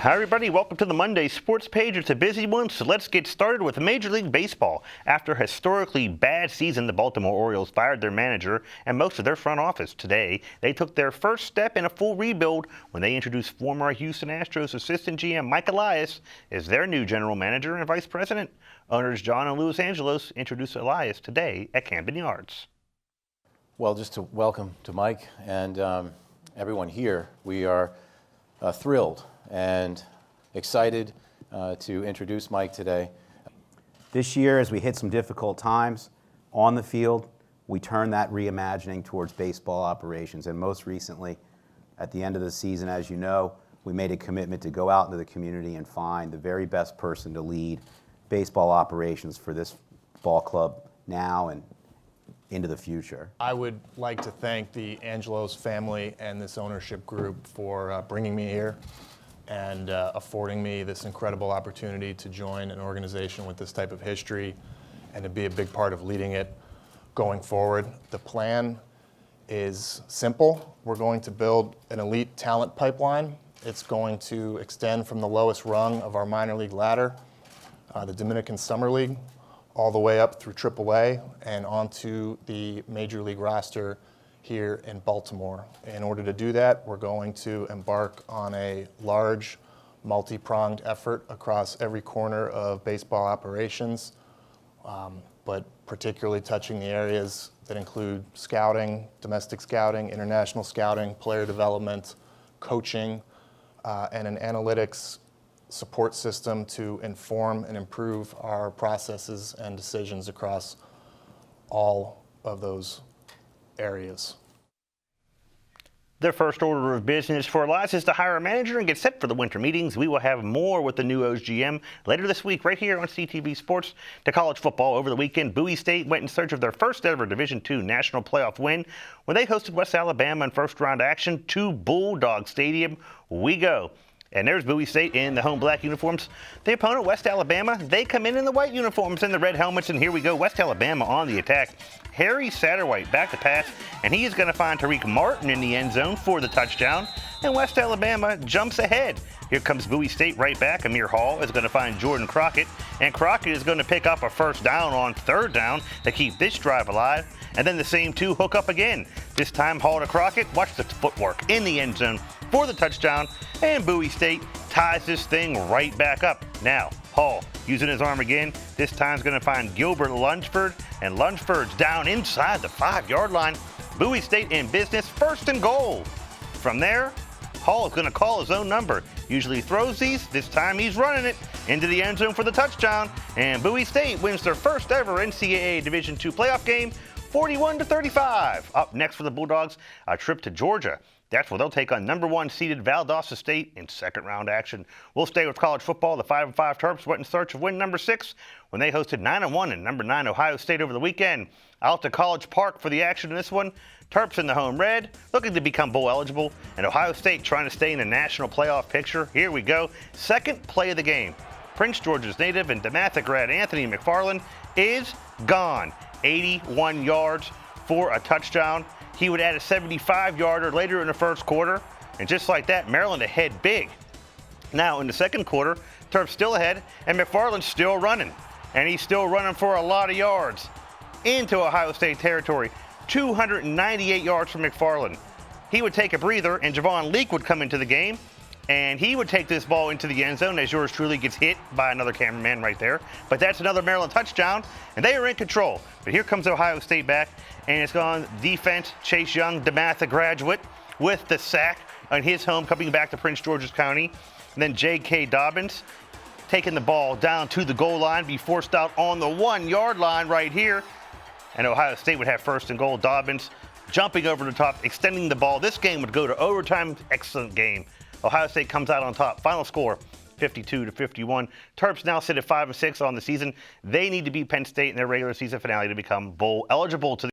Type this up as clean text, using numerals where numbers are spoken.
Hi everybody, welcome to the Monday Sports Page. It's a busy one, so let's get started with Major League Baseball. After a historically bad season, the Baltimore Orioles fired their manager and most of their front office. Today, they took their first step in a full rebuild when they introduced former Houston Astros assistant GM Mike Elias as their new general manager and vice president. Owners John and Louis Angelos introduced Elias today at Camden Yards. Well, just to welcome to Mike and everyone here, we are thrilled and excited to introduce Mike today. This year, as we hit some difficult times on the field, we turned that reimagining towards baseball operations. And most recently, at the end of the season, as you know, we made a commitment to go out into the community and find the very best person to lead baseball operations for this ball club now and into the future. I would like to thank the Angelos family and this ownership group for bringing me here and affording me this incredible opportunity to join an organization with this type of history and to be a big part of leading it going forward. The plan is simple. We're going to build an elite talent pipeline. It's going to extend from the lowest rung of our minor league ladder, the Dominican Summer League, all the way up through AAA and onto the Major League roster here in Baltimore. In order to do that, we're going to embark on a large, multi-pronged effort across every corner of baseball operations, but particularly touching the areas that include scouting, domestic scouting, international scouting, player development, coaching, and an analytics support system to inform and improve our processes and decisions across all of those areas. Their first order of business for Elias is to hire a manager and get set for the winter meetings. We will have more with the new O's GM later this week right here on CTV Sports. To college football over the weekend, Bowie State went in search of their first ever Division II national playoff win when they hosted West Alabama in first round action to Bulldog Stadium. We go. And there's Bowie State in the home black uniforms. The opponent, West Alabama, they come in the white uniforms and the red helmets. And here we go, West Alabama on the attack. Harry Satterwhite back to pass, and he is going to find Tariq Martin in the end zone for the touchdown. And West Alabama jumps ahead. Here comes Bowie State right back. Amir Hall is going to find Jordan Crockett. And Crockett is going to pick up a first down on third down to keep this drive alive. And then the same two hook up again. This time Hall to Crockett. Watch the footwork in the end zone for the touchdown, and Bowie State ties this thing right back up. Now, Hall using his arm again. This time's going to find Gilbert Lunsford, and Lunsford's down inside the 5-yard line. Bowie State in business, first and goal. From there, Hall is going to call his own number. Usually throws these. This time he's running it into the end zone for the touchdown, and Bowie State wins their first ever NCAA Division II playoff game, 41-35. Up next for the Bulldogs, a trip to Georgia. That's where they'll take on number 1 seeded Valdosta State in second round action. We'll stay with college football. The 5-5 Terps went in search of win number 6 when they hosted 9-1 and number 9 Ohio State over the weekend. Out to College Park for the action in this one. Terps in the home red, looking to become bowl eligible, and Ohio State trying to stay in the national playoff picture. Here we go. Second play of the game. Prince George's native and DeMatha grad Anthony McFarland is gone. 81 yards for a touchdown. He would add a 75-yarder later in the first quarter. And just like that, Maryland ahead big. Now in the second quarter, Terps still ahead, and McFarland's still running. And he's still running for a lot of yards into Ohio State territory. 298 yards from McFarland. He would take a breather, and Javon Leak would come into the game. And he would take this ball into the end zone as yours truly gets hit by another cameraman right there. But that's another Maryland touchdown, and they are in control. But here comes Ohio State back, and it's gone defense. Chase Young, DeMatha graduate, with the sack on his home, coming back to Prince George's County. And then J.K. Dobbins taking the ball down to the goal line, be forced out on the 1-yard line right here. And Ohio State would have first and goal. Dobbins jumping over the top, extending the ball. This game would go to overtime. Excellent game. Ohio State comes out on top. Final score, 52-51. Terps now sit at 5-6 on the season. They need to beat Penn State in their regular season finale to become bowl eligible to